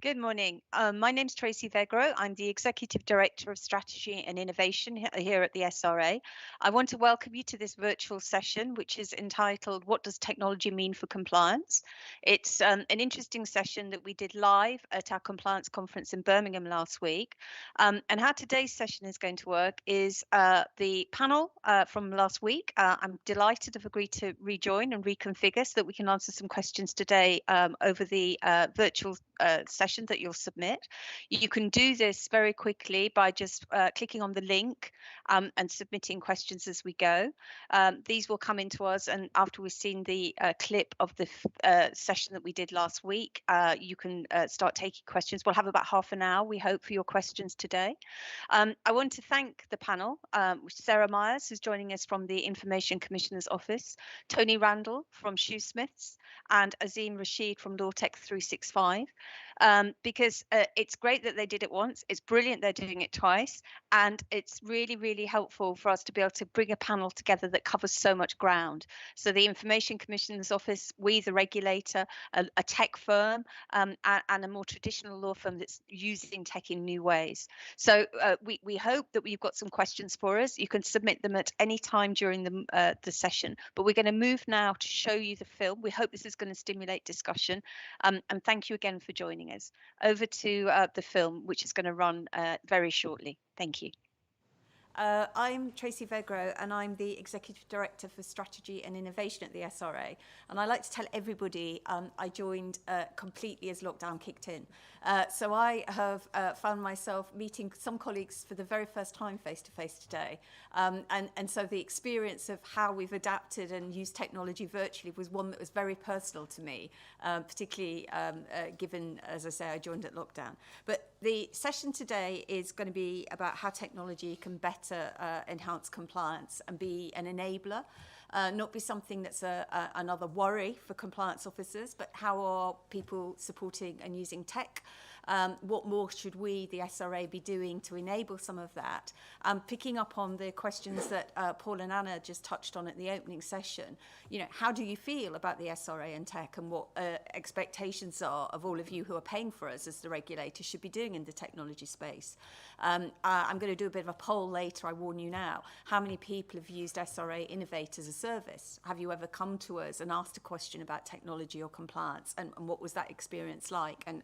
Good morning. My name's Tracy Vegro. I'm the Executive Director of Strategy and Innovation here at the SRA. I want to welcome you to this virtual session, which is entitled, What Does Technology Mean for Compliance? It's an interesting session that we did live at our compliance conference in Birmingham last week. And how today's session is going to work is the panel from last week. I'm delighted to have agreed to rejoin and reconfigure so that we can answer some questions today over the virtual session that you'll submit. You can do this very quickly by just clicking on the link and submitting questions as we go. These will come into us, and after we've seen the clip of the session that we did last week, you can start taking questions. We'll have about half an hour, we hope, for your questions today. I want to thank the panel, Sarah Myers, who's joining us from the Information Commissioner's Office, Tony Randall from Shoesmiths, and Azim Rashid from LawTech 365. Because it's great that they did it once. It's brilliant they're doing it twice. And it's really, really helpful for us to be able to bring a panel together that covers so much ground. So the Information Commissioner's Office, we, the regulator, a tech firm, and a more traditional law firm that's using tech in new ways. So we hope that you've got some questions for us. You can submit them at any time during the session. But we're going to move now to show you the film. We hope this is going to stimulate discussion. And thank you again for joining us. Over to the film, which is going to run very shortly. Thank you. I'm Tracy Vegro, and I'm the Executive Director for Strategy and Innovation at the SRA. And I like to tell everybody I joined completely as lockdown kicked in. So I have found myself meeting some colleagues for the very first time face-to-face today. And so the experience of how we've adapted and used technology virtually was one that was very personal to me, particularly given, as I say, I joined at lockdown. But the session today is going to be about how technology can better enhance compliance and be an enabler, not be something that's another worry for compliance officers, but how are people supporting and using tech? What more should we, the SRA, be doing to enable some of that? Picking up on the questions that Paul and Anna just touched on at the opening session, how do you feel about the SRA and tech, and what expectations are of all of you who are paying for us as the regulator should be doing in the technology space? I'm going to do a bit of a poll later, I warn you now. How many people have used SRA Innovate as a service? Have you ever come to us and asked a question about technology or compliance? And what was that experience like? And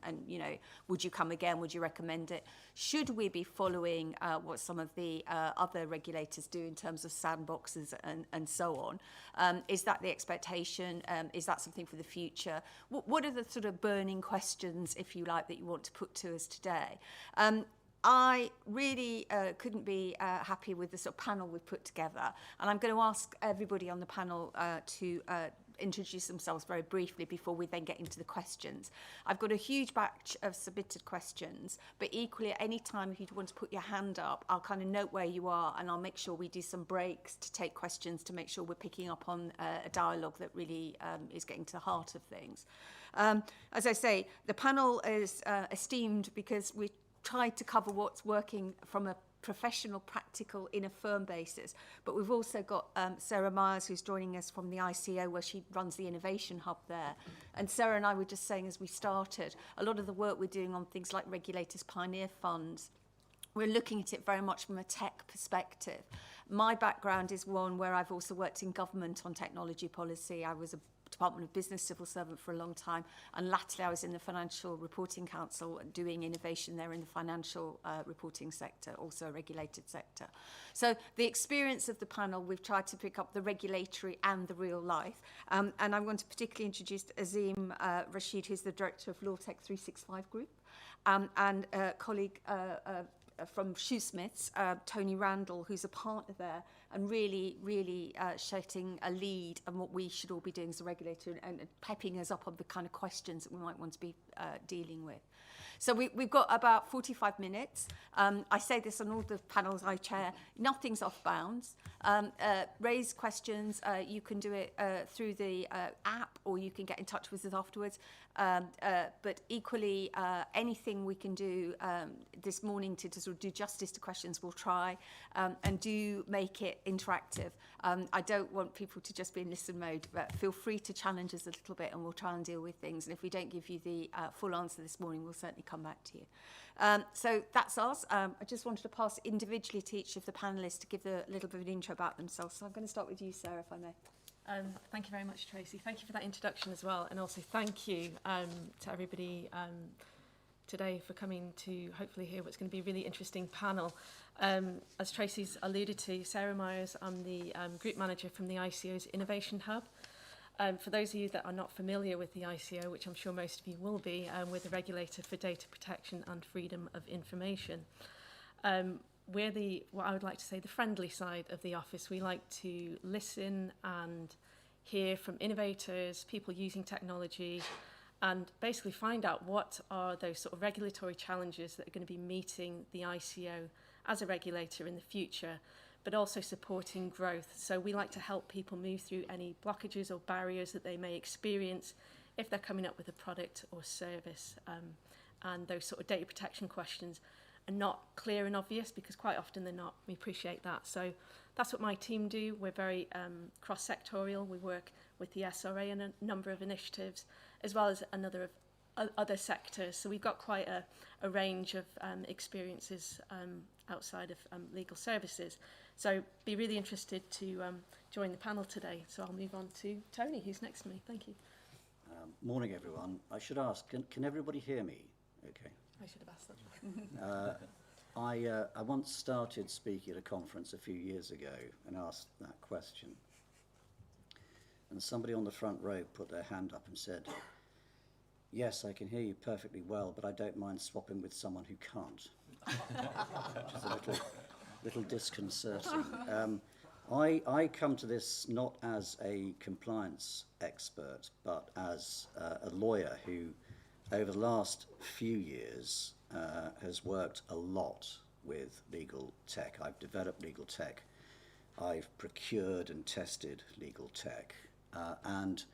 would you come again? Would you recommend it? Should we be following what some of the other regulators do in terms of sandboxes and so on? Is that the expectation? Is that something for the future? What are the sort of burning questions, if you like, that you want to put to us today? I really couldn't be happy with the sort of panel we've put together. And I'm going to ask everybody on the panel to introduce themselves very briefly before we then get into the questions. I've got a huge batch of submitted questions, but equally at any time if you want to put your hand up, I'll kind of note where you are, and I'll make sure we do some breaks to take questions to make sure we're picking up on a dialogue that really is getting to the heart of things. As I say, the panel is esteemed because we tried to cover what's working from a professional, practical, in a firm basis. But we've also got Sarah Myers, who's joining us from the ICO, where she runs the innovation hub there. And Sarah and I were just saying as we started, a lot of the work we're doing on things like Regulators Pioneer Funds, we're looking at it very much from a tech perspective. My background is one where I've also worked in government on technology policy. I was a Department of Business civil servant for a long time, and latterly I was in the Financial Reporting Council doing innovation there in the financial reporting sector, also a regulated sector. So the experience of the panel, we've tried to pick up the regulatory and the real life, and I want to particularly introduce Azim Rashid, who's the Director of LawTech 365 Group, and a colleague from Shoesmiths, Tony Randall, who's a partner there, and really shouting a lead on what we should all be doing as a regulator, and pepping us up on the kind of questions that we might want to be dealing with. So we've got about 45 minutes. I say this on all the panels I chair, nothing's off bounds. Raise questions, you can do it through the app, or you can get in touch with us afterwards. But equally, anything we can do this morning to sort of do justice to questions, we'll try, and do make it bit interactive. I don't want people to just be in listen mode, but feel free to challenge us a little bit and we'll try and deal with things. And if we don't give you the full answer this morning, we'll certainly come back to you. So that's us. I just wanted to pass individually to each of the panellists to give a little bit of an intro about themselves. So I'm going to start with you, Sarah, if I may. Thank you very much, Tracy. Thank you for that introduction as well. And also thank you to everybody today for coming to hopefully hear what's going to be a really interesting panel. As Tracy's alluded to, Sarah Myers, I'm the group manager from the ICO's Innovation Hub. For those of you that are not familiar with the ICO, which I'm sure most of you will be, we're the regulator for data protection and freedom of information. We're what I would like to say, the friendly side of the office. We like to listen and hear from innovators, people using technology, and basically find out what are those sort of regulatory challenges that are going to be meeting the ICO as a regulator in the future, but also supporting growth. So we like to help people move through any blockages or barriers that they may experience if they're coming up with a product or service. And those sort of data protection questions are not clear and obvious because quite often they're not. We appreciate that. So that's what my team do. We're very cross-sectorial. We work with the SRA and a number of initiatives, as well as other sectors. So we've got quite a range of experiences outside of legal services. So be really interested to join the panel today. So I'll move on to Tony, who's next to me. Thank you. Morning, everyone. I should ask, can everybody hear me? Okay. I should have asked that. I once started speaking at a conference a few years ago and asked that question. And somebody on the front row put their hand up and said, "Yes, I can hear you perfectly well, but I don't mind swapping with someone who can't." Which is a little disconcerting. I come to this not as a compliance expert, but as a lawyer who, over the last few years, has worked a lot with legal tech. I've developed legal tech. I've procured and tested legal tech. And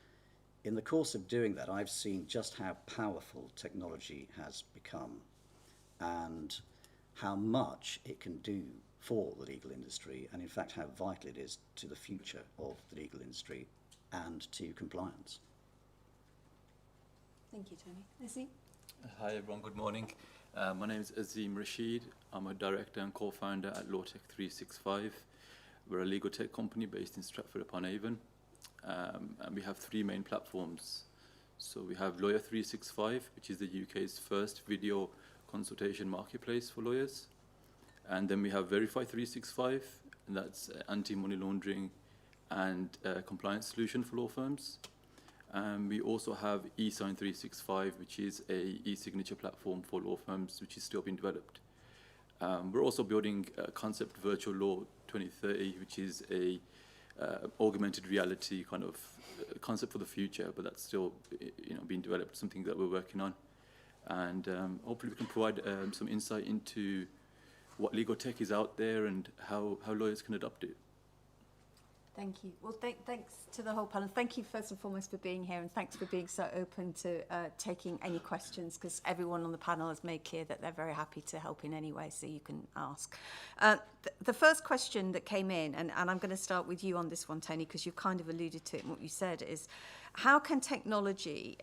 in the course of doing that, I've seen just how powerful technology has become and how much it can do for the legal industry, and in fact how vital it is to the future of the legal industry and to compliance. Thank you, Tony. Nazim? Hi everyone, good morning. My name is Azim Rashid. I'm a director and co-founder at LawTech 365. We're a legal tech company based in Stratford-upon-Avon. And we have three main platforms. So we have Lawyer 365, which is the UK's first video consultation marketplace for lawyers. And then we have Verify 365, and that's anti-money laundering and compliance solution for law firms. We also have eSign 365, which is a e-signature platform for law firms, which is still being developed. We're also building Concept Virtual Law 2030, which is a augmented reality kind of concept for the future, but that's still being developed, something that we're working on. And hopefully we can provide some insight into what legal tech is out there and how lawyers can adopt it. Thank you. Well, thanks to the whole panel. Thank you first and foremost for being here, and thanks for being so open to taking any questions, because everyone on the panel has made clear that they're very happy to help in any way, so you can ask. The first question that came in, and I'm going to start with you on this one, Tony, because you kind of alluded to it in what you said, is how can technology,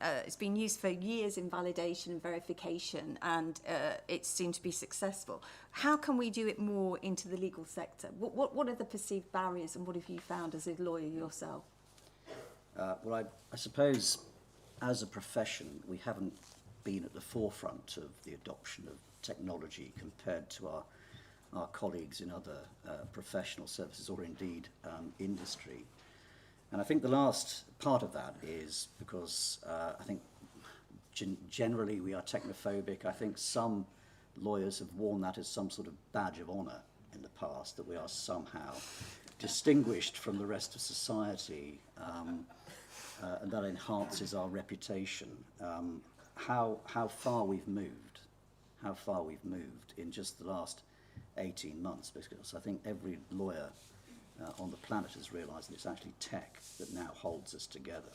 it's been used for years in validation and verification, and it seemed to be successful. How can we do it more into the legal sector? What are the perceived barriers, and what have you found as a lawyer yourself? Well, I suppose as a profession, we haven't been at the forefront of the adoption of technology compared to our colleagues in other professional services or indeed industry. And I think the last part of that is because I think generally we are technophobic. I think some lawyers have worn that as some sort of badge of honour in the past, that we are somehow distinguished from the rest of society, and that enhances our reputation. How far we've moved in just the last 18 months, because I think every lawyer on the planet has realised that it's actually tech that now holds us together.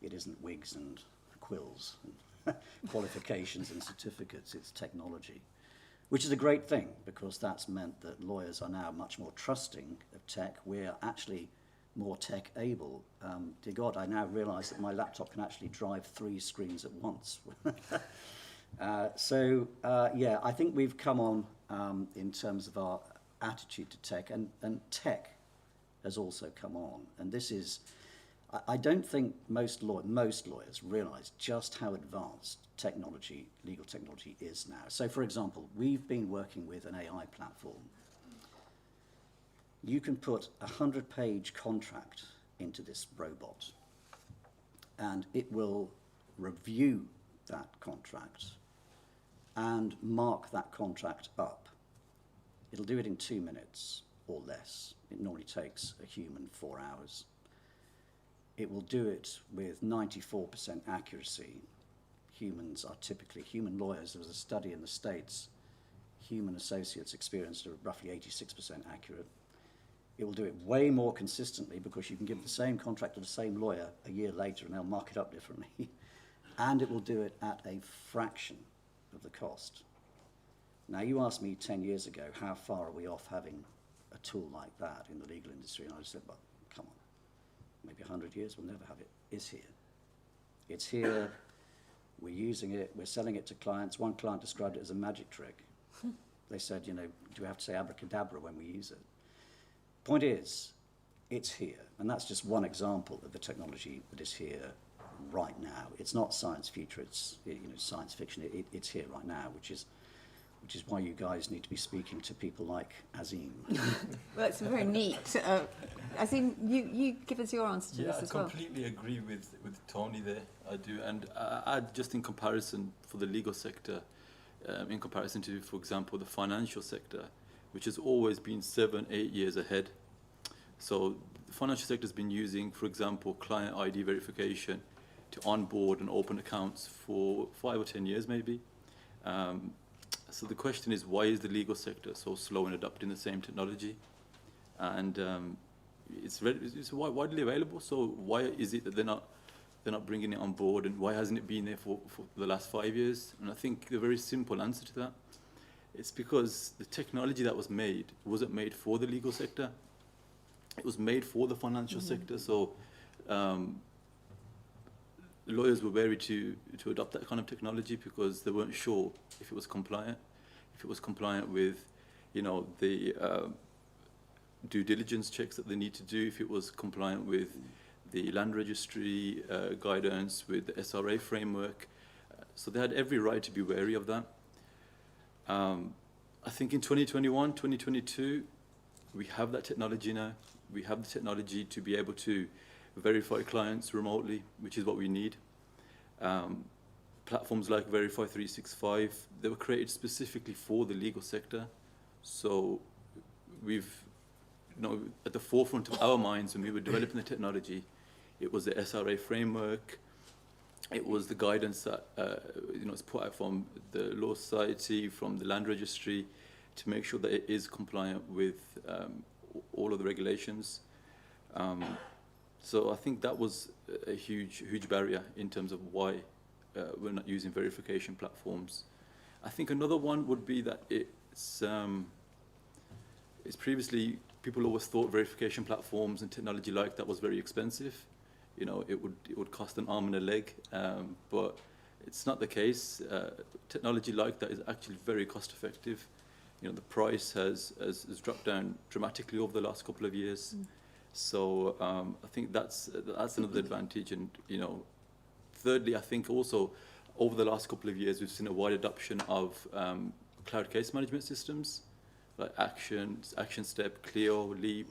It isn't wigs and quills and qualifications and certificates, it's technology. which is a great thing, because that's meant that lawyers are now much more trusting of tech. We're actually more tech able. Dear God, I now realise that my laptop can actually drive 3 screens at once. Yeah, I think we've come on in terms of our attitude to tech, and tech has also come on. And this is, I don't think most lawyers realise just how advanced technology, legal technology is now. So, for example, we've been working with an AI platform. You can put a 100-page contract into this robot, and it will review that contract and mark that contract up. It'll do it in 2 minutes or less. It normally takes a human 4 hours. It will do it with 94% accuracy. Humans are typically, human lawyers, there was a study in the States, human associates experienced are roughly 86% accurate. It will do it way more consistently, because you can give the same contract to the same lawyer a year later and they'll mark it up differently. And it will do it at a fraction of the cost. Now, you asked me 10 years ago, how far are we off having a tool like that in the legal industry? And I said, well, come on, maybe 100 years, we'll never have it. It's here. It's here. We're using it. We're selling it to clients. One client described it as a magic trick. They said, you know, do we have to say abracadabra when we use it? Point is, it's here. And that's just one example of the technology that is here right now. It's not science future, it's, you know, science fiction. It's here right now, which is why you guys need to be speaking to people like Azim. Well, it's very neat. Azim, you give us your answer to this as well. Yeah, I completely agree with Tony there. I do. And just in comparison for the legal sector, in comparison to, for example, the financial sector, which has always been 7-8 years ahead. So the financial sector has been using, for example, client ID verification to onboard and open accounts for 5 or 10 years maybe. So the question is, why is the legal sector so slow in adopting the same technology? And it's widely available, so why is it that they're not bringing it on board, and why hasn't it been there for the last 5 years? And I think the very simple answer to that, it's because the technology that was made wasn't made for the legal sector. It was made for the financial sector. So lawyers were wary to adopt that kind of technology because they weren't sure if it was compliant, with, you know, the due diligence checks that they need to do, if it was compliant with the land registry guidance, with the SRA framework. So they had every right to be wary of that. I think in 2021, 2022, we have that technology now. We have the technology to be able to verify clients remotely, which is what we need. Platforms like Verify 365, they were created specifically for the legal sector. So we've, you know, at the forefront of our minds when we were developing the technology, it was the SRA framework, it was the guidance that you know, is put out from the Law Society, from the Land Registry, to make sure that it is compliant with all of the regulations. So I think that was a huge barrier in terms of why we're not using verification platforms. I think another one would be that it's previously, people always thought verification platforms and technology like that was very expensive. You know, it would cost an arm and a leg, but it's not the case. Technology like that is actually very cost effective. You know, the price has dropped down dramatically over the last couple of years. So I think that's another advantage. And, you know, thirdly, I think also over the last couple of years, we've seen a wide adoption of cloud case management systems like ActionStep, Clio, Leap.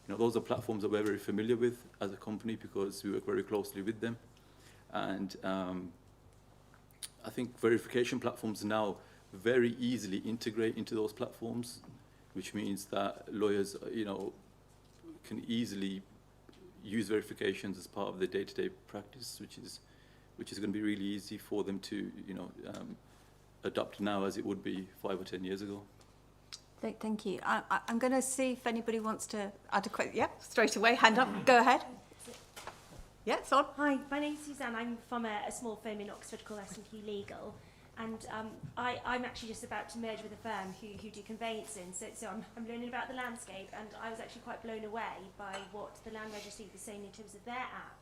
You know, those are platforms that we're very familiar with as a company because we work very closely with them. And I think verification platforms now very easily integrate into those platforms, which means that lawyers, you know, can easily use verifications as part of their day-to-day practice, which is going to be really easy for them to, you know, adopt now as it would be 5 or 10 years ago. Thank you. I'm going to see if anybody wants to add a question. Yeah, straight away, hand up. Go ahead. Yeah, it's on. Hi, my name's Suzanne. I'm from a small firm in Oxford called S&P Legal. And I'm actually just about to merge with a firm who do conveyancing, so I'm learning about the landscape, and I was actually quite blown away by what the Land Registry was saying in terms of their app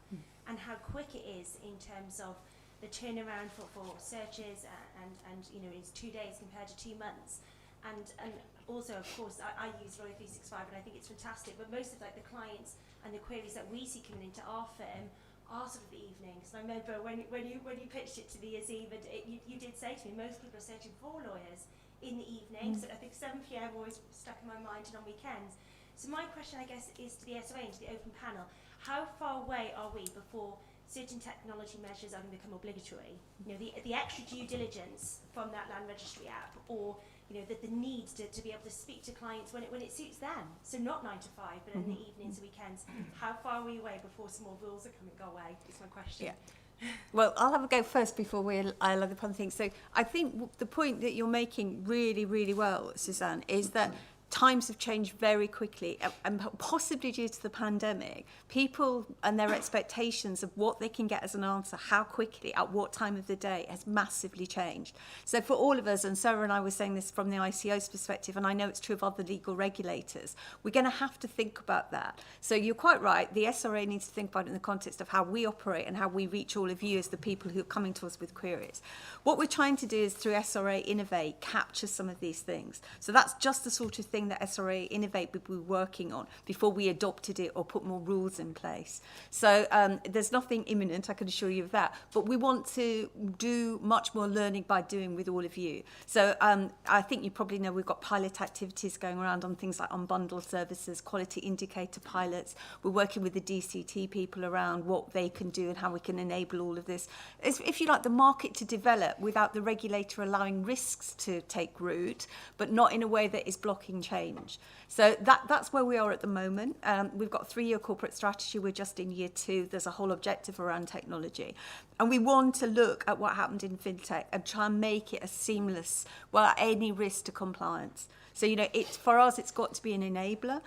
and how quick it is in terms of the turnaround for searches, and you know, it's 2 days compared to 2 months. And also, of course, I use Lawyer 365 and I think it's fantastic, but most of like the clients and the queries that we see coming into our firm are sort of the evenings. And I remember when you pitched it to the Azim, and you did say to me most people are searching for lawyers in the evenings. I think 7 p.m. always stuck in my mind, and on weekends. So my question, I guess, is to the SRA and to the open panel: how far away are we before certain technology measures are going to become obligatory? You know, the extra due diligence from that Land Registry app, or you know, the need to be able to speak to clients when it suits them. So not 9 to 5, but in the evenings and weekends. How far are we away before some more rules are coming go away? Is my question. Yeah. Well, I'll have a go first before I'll have upon things. So I think the point that you're making really, really well, Suzanne, is that times have changed very quickly, and possibly due to the pandemic, people and their expectations of what they can get as an answer, how quickly, at what time of the day, has massively changed. So for all of us, and Sarah and I were saying this from the ICO's perspective, and I know it's true of other legal regulators, we're going to have to think about that. So you're quite right, the SRA needs to think about it in the context of how we operate and how we reach all of you as the people who are coming to us with queries. What we're trying to do is, through SRA Innovate, capture some of these things. So that's just the sort of thing that SRA Innovate would be working on before we adopted it or put more rules in place. So there's nothing imminent, I can assure you of that, but we want to do much more learning by doing with all of you. So I think you probably know we've got pilot activities going around on things like unbundled services, quality indicator pilots. We're working with the DCT people around what they can do and how we can enable all of this. If you like, the market to develop without the regulator allowing risks to take root, but not in a way that is blocking change. So that's where we are at the moment. We've got a 3-year corporate strategy. We're just in year 2. There's a whole objective around technology. And we want to look at what happened in fintech and try and make it as seamless without any risk to compliance. So, you know, for us, it's got to be an enabler.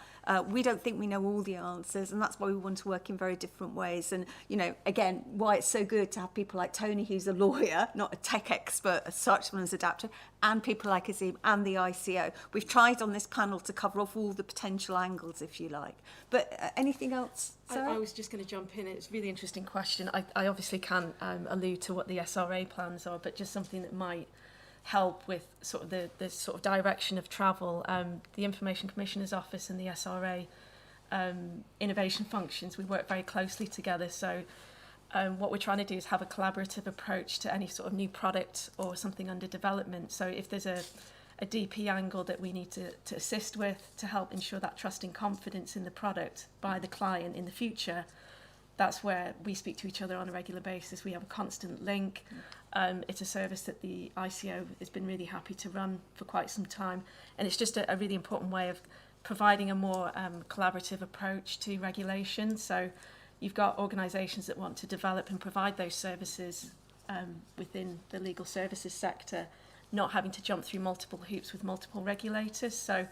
We don't think we know all the answers, and that's why we want to work in very different ways. And, you know, again, why it's so good to have people like Tony, who's a lawyer, not a tech expert as such, someone who's adapter, and people like Azim and the ICO. We've tried on this panel to cover off all the potential angles, if you like. But anything else, Sarah? I was just going to jump in. It's a really interesting question. I obviously can't allude to what the SRA plans are, but just something that might help with sort of the sort of direction of travel. The Information Commissioner's Office and the SRA innovation functions, we work very closely together. So what we're trying to do is have a collaborative approach to any sort of new product or something under development. So if there's a DP angle that we need to assist with to help ensure that trust and confidence in the product by the client in the future, that's where we speak to each other on a regular basis. We have a constant link. It's a service that the ICO has been really happy to run for quite some time. And it's just a really important way of providing a more collaborative approach to regulation. So you've got organisations that want to develop and provide those services within the legal services sector, not having to jump through multiple hoops with multiple regulators. So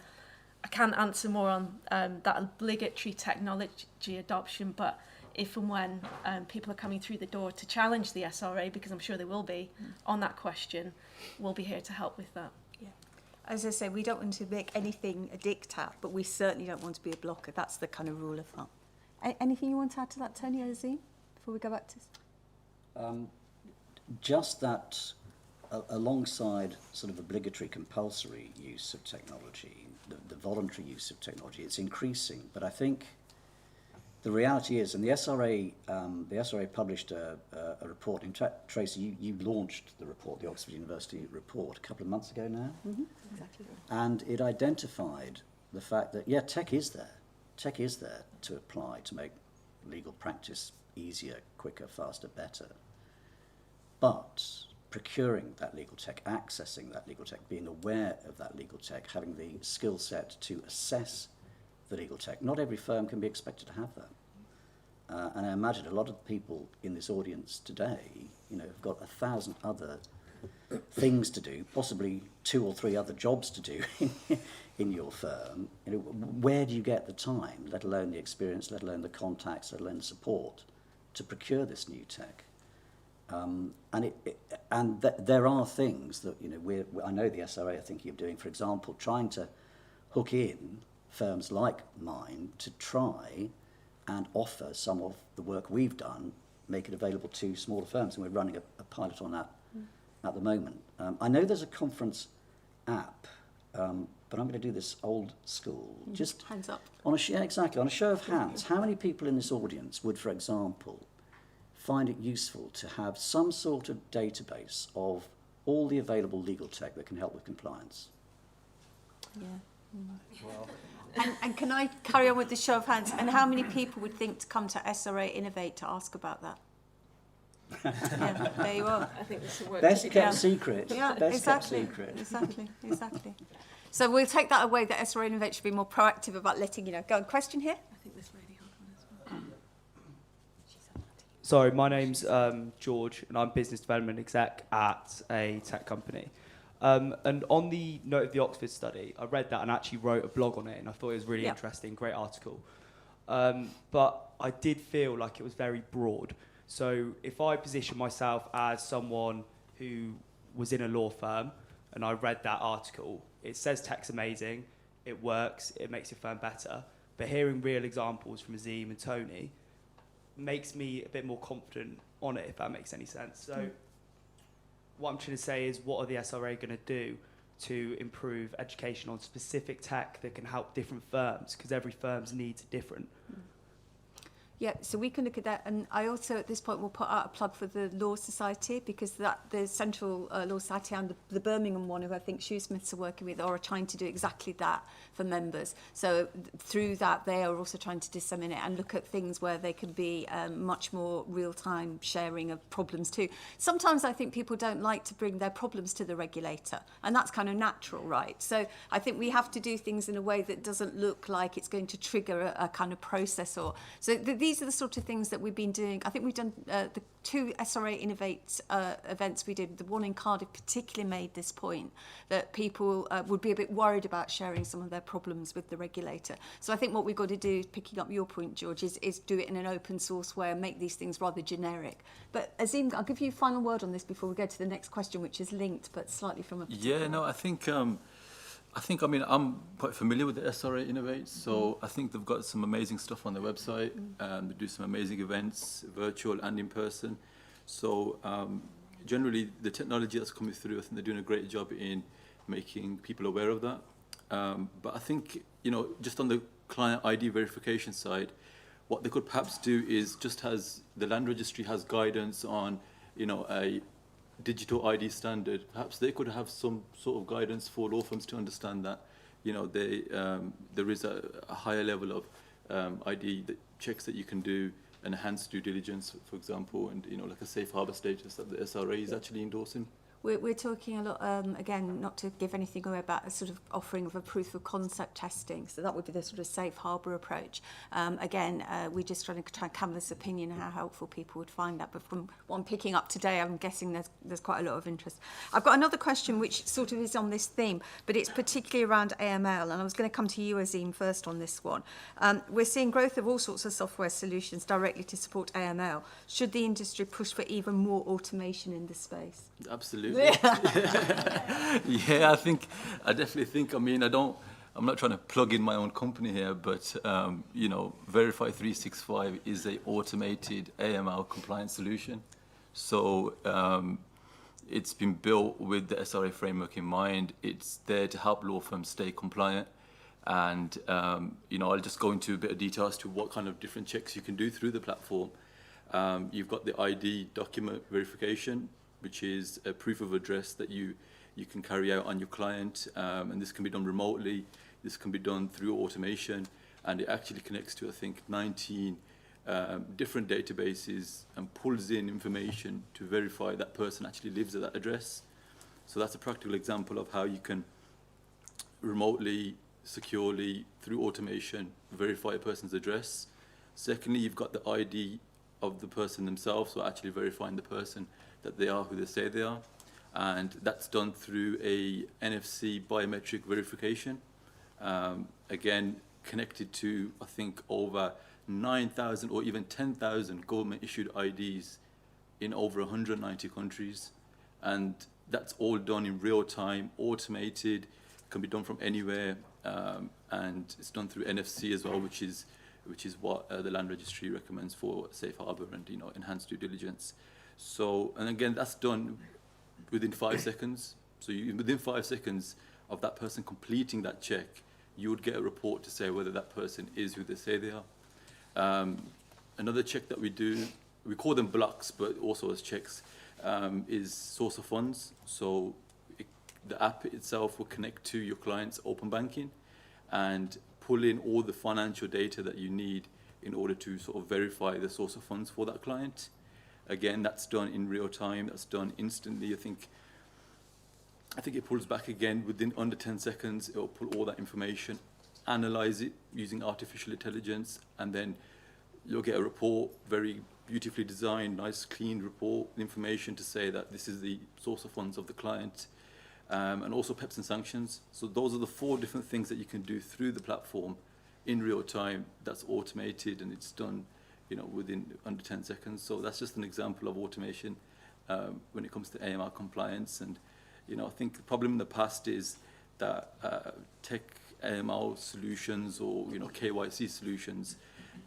I can't answer more on that obligatory technology adoption, but if and when people are coming through the door to challenge the SRA, because I'm sure they will be, on that question, we'll be here to help with that. Yeah. As I say, we don't want to make anything a diktat, but we certainly don't want to be a blocker. That's the kind of rule of thumb. Anything you want to add to that, Tony or Azim, before we go back to... Just that alongside sort of obligatory compulsory use of technology, the voluntary use of technology, it's increasing. But I think the reality is, and the SRA published a report. In fact, Tracy, you launched the report, the Oxford University report, a couple of months ago now. Mm-hmm. Exactly. And it identified the fact that, yeah, tech is there. Tech is there to apply, to make legal practice easier, quicker, faster, better. But procuring that legal tech, accessing that legal tech, being aware of that legal tech, having the skill set to assess the legal tech. Not every firm can be expected to have that. And I imagine a lot of people in this audience today, you know, have got 1,000 other things to do, possibly 2 or 3 other jobs to do in your firm. You know, where do you get the time, let alone the experience, let alone the contacts, let alone the support, to procure this new tech? There are things that, you know, I know the SRA are thinking of doing, for example, trying to hook in firms like mine to try and offer some of the work we've done, make it available to smaller firms, and we're running a pilot on that at the moment. I know there's a conference app, but I'm going to do this old school. Just hands up. Exactly, on a show of hands, how many people in this audience would, for example, find it useful to have some sort of database of all the available legal tech that can help with compliance? Yeah. Well. And can I carry on with the show of hands? And how many people would think to come to SRA Innovate to ask about that? Yeah, there you are. I think there's some work Best to be kept done. secret. Yeah, Best exactly. kept secret. Exactly. So we'll take that away, that SRA Innovate should be more proactive about letting you know. Go on, question here? I think this lady had one as well. Sorry, my name's George, and I'm business development exec at a tech company. And on the note of the Oxford study, I read that and actually wrote a blog on it, and I thought it was really interesting, great article. But I did feel like it was very broad. So if I position myself as someone who was in a law firm and I read that article, it says tech's amazing, it works, it makes your firm better. But hearing real examples from Azim and Tony makes me a bit more confident on it, if that makes any sense. So what I'm trying to say is, what are the SRA going to do to improve education on specific tech that can help different firms? Because every firm's needs are different. Yeah, so we can look at that, and I also at this point will put out a plug for the Law Society, because the Central Law Society and the Birmingham one, who I think Shoesmiths are working with, are trying to do exactly that for members. So through that, they are also trying to disseminate and look at things where they can be much more real-time sharing of problems too. Sometimes I think people don't like to bring their problems to the regulator, and that's kind of natural, right? So I think we have to do things in a way that doesn't look like it's going to trigger a kind of process. Or so these are the sort of things that we've been doing. I think we've done the 2 SRA Innovate events we did. The one in Cardiff particularly made this point that people would be a bit worried about sharing some of their problems with the regulator. So I think what we've got to do, picking up your point, George, is do it in an open source way and make these things rather generic. But Azim, I'll give you a final word on this before we go to the next question, which is linked but slightly from a particular... Yeah, no, I think, I mean, I'm quite familiar with the SRA Innovate, so I think they've got some amazing stuff on their website. They do some amazing events, virtual and in person. So generally, the technology that's coming through, I think they're doing a great job in making people aware of that. But I think, you know, just on the client ID verification side, what they could perhaps do is, just as the Land Registry has guidance on, you know, a digital ID standard, perhaps they could have some sort of guidance for law firms to understand that, you know, there is a higher level of ID checks that you can do, enhanced due diligence, for example, and, you know, like a safe harbour status that the SRA is actually endorsing. We're talking a lot, again, not to give anything away, about a sort of offering of a proof of concept testing. So that would be the sort of safe harbour approach. Again, we're just trying to canvass opinion, how helpful people would find that. But from what I'm picking up today, I'm guessing there's quite a lot of interest. I've got another question which sort of is on this theme, but it's particularly around AML. And I was going to come to you, Azim, first on this one. We're seeing growth of all sorts of software solutions directly to support AML. Should the industry push for even more automation in this space? Absolutely. Yeah, I definitely think, I mean, I'm not trying to plug in my own company here, but, you know, Verify 365 is a automated AML compliance solution. So it's been built with the SRA framework in mind. It's there to help law firms stay compliant. And, you know, I'll just go into a bit of detail as to what kind of different checks you can do through the platform. You've got the ID document verification, which is a proof of address that you can carry out on your client. And this can be done remotely. This can be done through automation. And it actually connects to, I think, 19 different databases and pulls in information to verify that person actually lives at that address. So that's a practical example of how you can remotely, securely, through automation, verify a person's address. Secondly, you've got the ID of the person themselves, so actually verifying the person that they are who they say they are. And that's done through a NFC biometric verification. Again, connected to, I think, over 9,000 or even 10,000 government-issued IDs in over 190 countries, and that's all done in real time, automated, can be done from anywhere, and it's done through NFC as well, which is what the Land Registry recommends for safe harbour and enhanced due diligence. So, and again, that's done within 5 seconds. So within 5 seconds of that person completing that check, you would get a report to say whether that person is who they say they are. Another check that we do, we call them blocks, but also as checks, is source of funds. So the app itself will connect to your client's open banking and pull in all the financial data that you need in order to sort of verify the source of funds for that client. Again, that's done in real time, that's done instantly. I think it pulls back again within under 10 seconds. It'll pull all that information, analyze it using artificial intelligence, and then you'll get a report, very beautifully designed, nice, clean report, information to say that this is the source of funds of the client, and also PEPs and sanctions. So those are the 4 different things that you can do through the platform in real time. That's automated, and it's done, within under 10 seconds. So that's just an example of automation when it comes to AML compliance. And I think the problem in the past is that tech AML solutions or KYC solutions,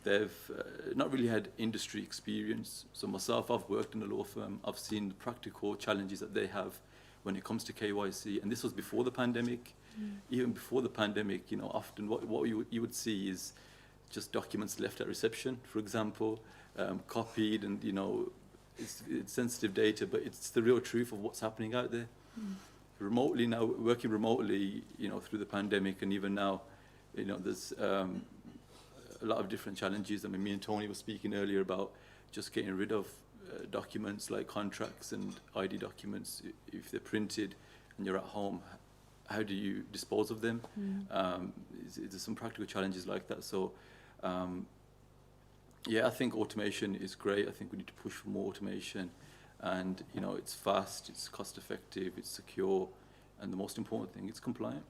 they've not really had industry experience. So myself, I've worked in a law firm. I've seen the practical challenges that they have when it comes to KYC, and this was before the pandemic. Even before the pandemic, often what you would see is just documents left at reception, for example, copied, and it's sensitive data, but it's the real truth of what's happening out there. Remotely now, working remotely, through the pandemic, and even now, there's a lot of different challenges. I mean, me and Tony were speaking earlier about just getting rid of documents like contracts and ID documents. If they're printed and you're at home, how do you dispose of them? There's some practical challenges like that. So, I think automation is great. I think we need to push for more automation. And, it's fast, it's cost effective, it's secure, and the most important thing, it's compliant.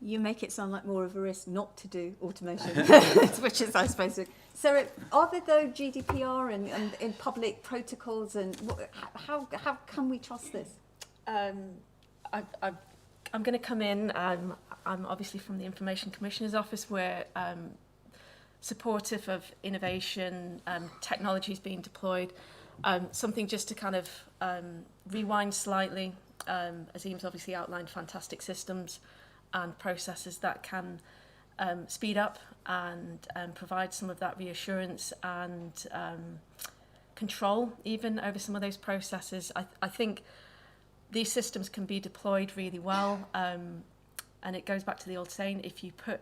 You make it sound like more of a risk not to do automation, which is, I suppose. So are there, though, GDPR and public protocols, and how can we trust this? I'm going to come in. I'm obviously from the Information Commissioner's Office. We're supportive of innovation, technologies being deployed. Something just to kind of rewind slightly. Azim's obviously outlined fantastic systems and processes that can speed up and provide some of that reassurance and control even over some of those processes. I think these systems can be deployed really well, and it goes back to the old saying, if you put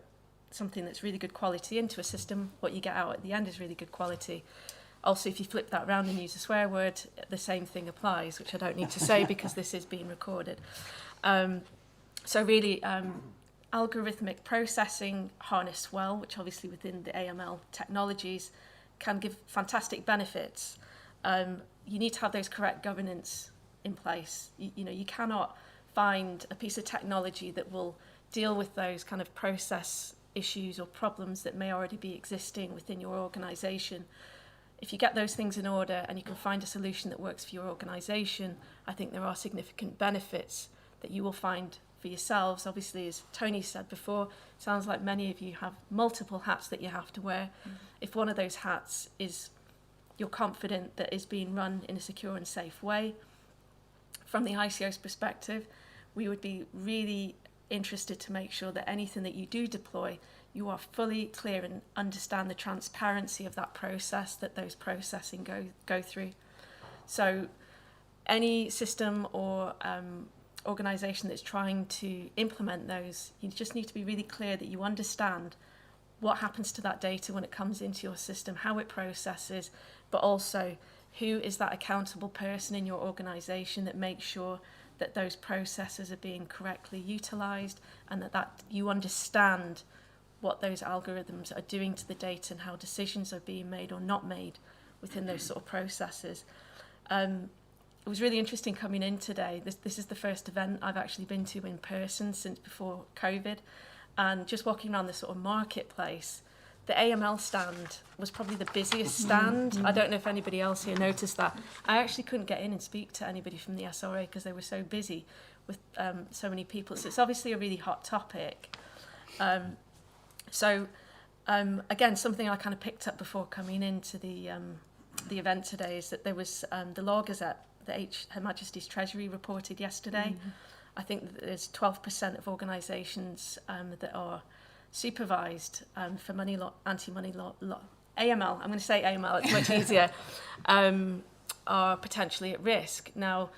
something that's really good quality into a system, what you get out at the end is really good quality. Also, if you flip that around and use a swear word, the same thing applies, which I don't need to say because this is being recorded. So really, algorithmic processing harnessed well, which obviously within the AML technologies can give fantastic benefits. You need to have those correct governance in place. You cannot find a piece of technology that will deal with those kind of process issues or problems that may already be existing within your organisation. If you get those things in order and you can find a solution that works for your organisation, I think there are significant benefits that you will find for yourselves. Obviously, as Tony said before, sounds like many of you have multiple hats that you have to wear. If one of those hats is you're confident that is being run in a secure and safe way, from the ICO's perspective, we would be really interested to make sure that anything that you do deploy, you are fully clear and understand the transparency of that process that those processing go through. So any system or organisation that's trying to implement those, you just need to be really clear that you understand what happens to that data when it comes into your system, how it processes, but also who is that accountable person in your organisation that makes sure that those processes are being correctly utilised, and that you understand what those algorithms are doing to the data and how decisions are being made or not made within those sort of processes. It was really interesting coming in today. This is the first event I've actually been to in person since before COVID, and just walking around the sort of marketplace, the AML stand was probably the busiest stand. I don't know if anybody else here noticed that. I actually couldn't get in and speak to anybody from the SRA because they were so busy with so many people. So it's obviously a really hot topic. Again, something I kind of picked up before coming into the event today is that there was the Law Gazette that Her Majesty's Treasury reported yesterday. I think that there's 12% of organisations that are supervised for money law, anti-money law, AML, I'm going to say AML, it's much easier, are potentially at risk. Now,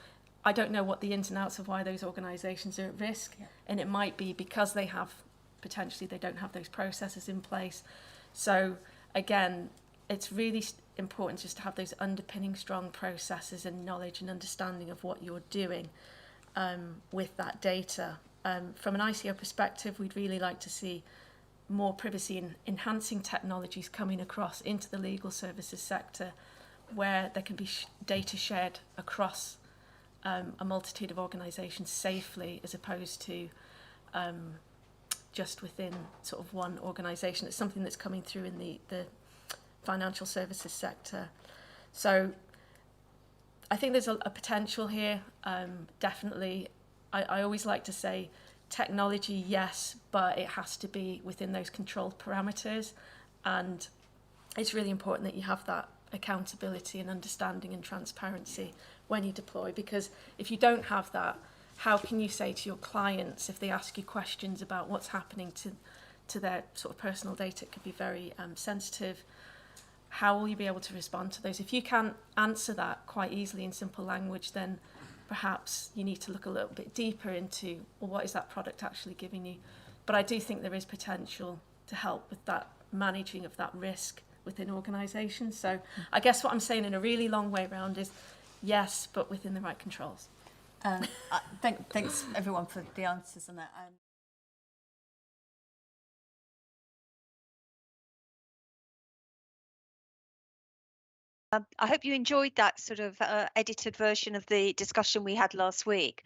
I don't know what the ins and outs of why those organisations are at risk, and it might be because they don't have those processes in place. So again, it's really important just to have those underpinning strong processes and knowledge and understanding of what you're doing with that data. From an ICO perspective, we'd really like to see more privacy and enhancing technologies coming across into the legal services sector, where there can be data shared across a multitude of organisations safely, as opposed to just within sort of one organisation. It's something that's coming through in the financial services sector. So I think there's a potential here, definitely. I always like to say technology, yes, but it has to be within those controlled parameters. And it's really important that you have that accountability and understanding and transparency when you deploy, because if you don't have that, how can you say to your clients, if they ask you questions about what's happening to their sort of personal data, it could be very sensitive, how will you be able to respond to those? If you can't answer that quite easily in simple language, then perhaps you need to look a little bit deeper into, well, what is that product actually giving you? But I do think there is potential to help with that managing of that risk within organisations. So I guess what I'm saying in a really long way round is yes, but within the right controls. Thanks everyone for the answers on that. I hope you enjoyed that sort of edited version of the discussion we had last week.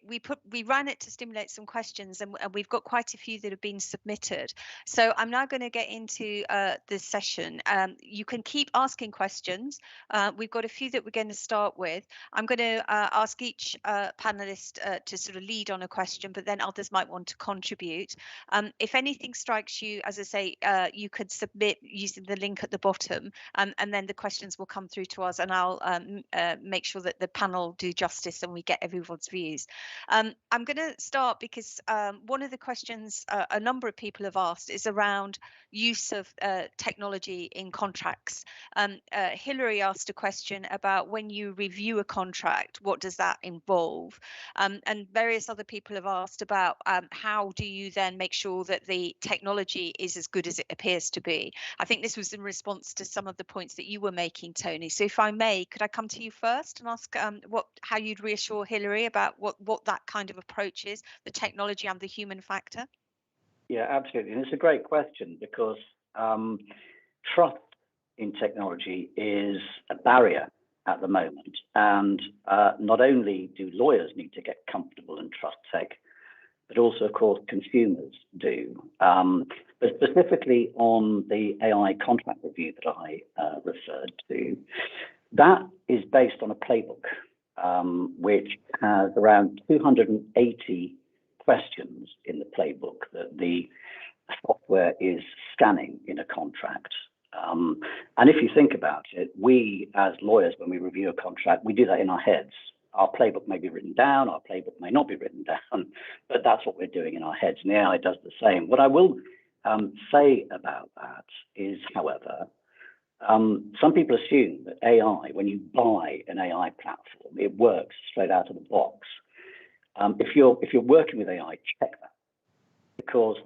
We ran it to stimulate some questions, and we've got quite a few that have been submitted. So I'm now going to get into this session. You can keep asking questions. We've got a few that we're going to start with. I'm going to ask each panelist to sort of lead on a question, but then others might want to contribute. If anything strikes you, as I say, you could submit using the link at the bottom, and then the questions will come through to us, and I'll make sure that the panel do justice and we get everyone's views. I'm going to start because one of the questions a number of people have asked is around use of technology in contracts. Hilary asked a question about when you review a contract, what does that involve? And various other people have asked about how do you then make sure that the technology is as good as it appears to be. I think this was in response to some of the points that you were making, Tony. So if I may, could I come to you first and ask how you'd reassure Hilary about what that kind of approach is, the technology and the human factor? Yeah, absolutely. And it's a great question because trust in technology is a barrier at the moment. And not only do lawyers need to get comfortable and trust tech, but also, of course, consumers do. But specifically on the AI contract review that I referred to, that is based on a playbook, which has around 280 questions in the playbook that the software is scanning in a contract. And if you think about it, we as lawyers, when we review a contract, we do that in our heads. Our playbook may be written down, our playbook may not be written down, but that's what we're doing in our heads, and the AI does the same. What I will say about that is, however, some people assume that AI, when you buy an AI platform, it works straight out of the box. If you're working with AI, check that, because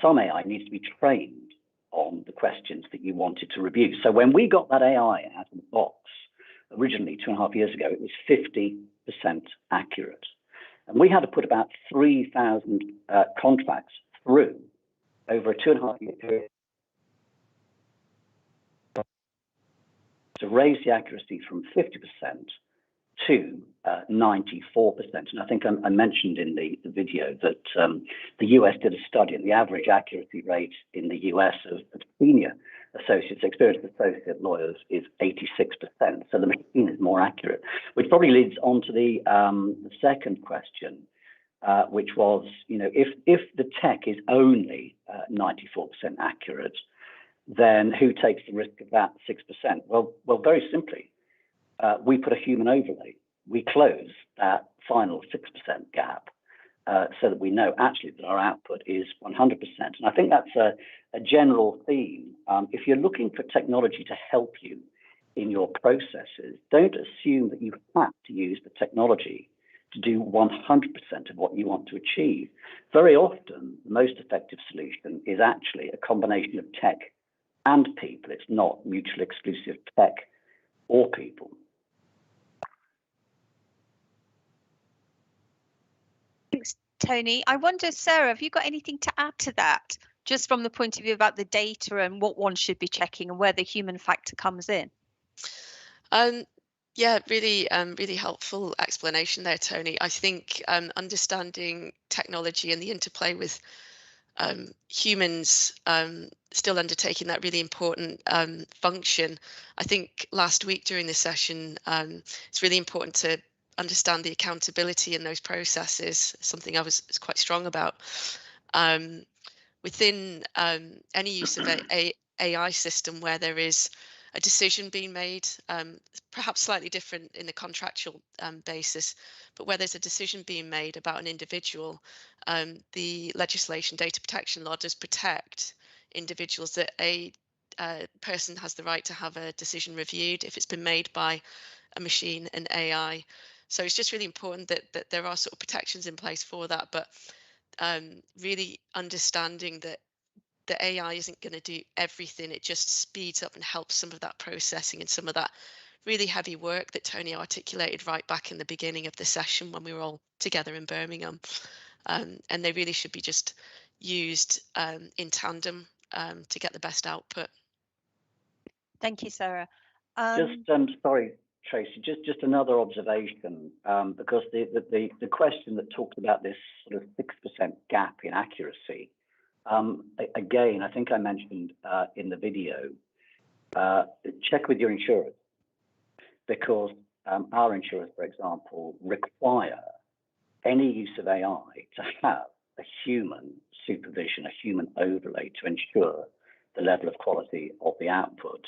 some AI needs to be trained on the questions that you wanted to review. So when we got that AI out of the box, originally 2.5 years ago, it was 50% accurate. And we had to put about 3,000 contracts through over a 2.5 year period to raise the accuracy from 50% to 94%. And I think I mentioned in the video that the US did a study, and the average accuracy rate in the US of senior associates, experienced associate lawyers, is 86%. So the machine is more accurate, which probably leads on to the second question, which was, if the tech is only 94% accurate, then who takes the risk of that 6%? Well, very simply, we put a human overlay. We close that final 6% gap so that we know actually that our output is 100%. And I think that's a general theme. If you're looking for technology to help you in your processes, don't assume that you have to use the technology to do 100% of what you want to achieve. Very often, the most effective solution is actually a combination of tech and people. It's not mutually exclusive tech or people. Thanks, Tony. I wonder, Sarah, have you got anything to add to that, just from the point of view about the data and what one should be checking and where the human factor comes in? Yeah, really helpful explanation there, Tony. I think understanding technology and the interplay with humans still undertaking that really important function. I think last week during the session, it's really important to understand the accountability in those processes, something I was quite strong about. Within any use of a AI system where there is a decision being made, perhaps slightly different in the contractual basis, but where there's a decision being made about an individual, the legislation, data protection law, does protect individuals, that a person has the right to have a decision reviewed if it's been made by a machine and AI. So it's just really important that there are sort of protections in place for that, but really understanding that the AI isn't going to do everything. It just speeds up and helps some of that processing and some of that really heavy work that Tony articulated right back in the beginning of the session when we were all together in Birmingham. And they really should be just used in tandem to get the best output. Thank you, Sarah. Sorry, Tracy, just another observation, because the question that talked about this sort of 6% gap in accuracy, again, I think I mentioned in the video, check with your insurers, because our insurers, for example, require any use of AI to have a human supervision, a human overlay to ensure the level of quality of the output.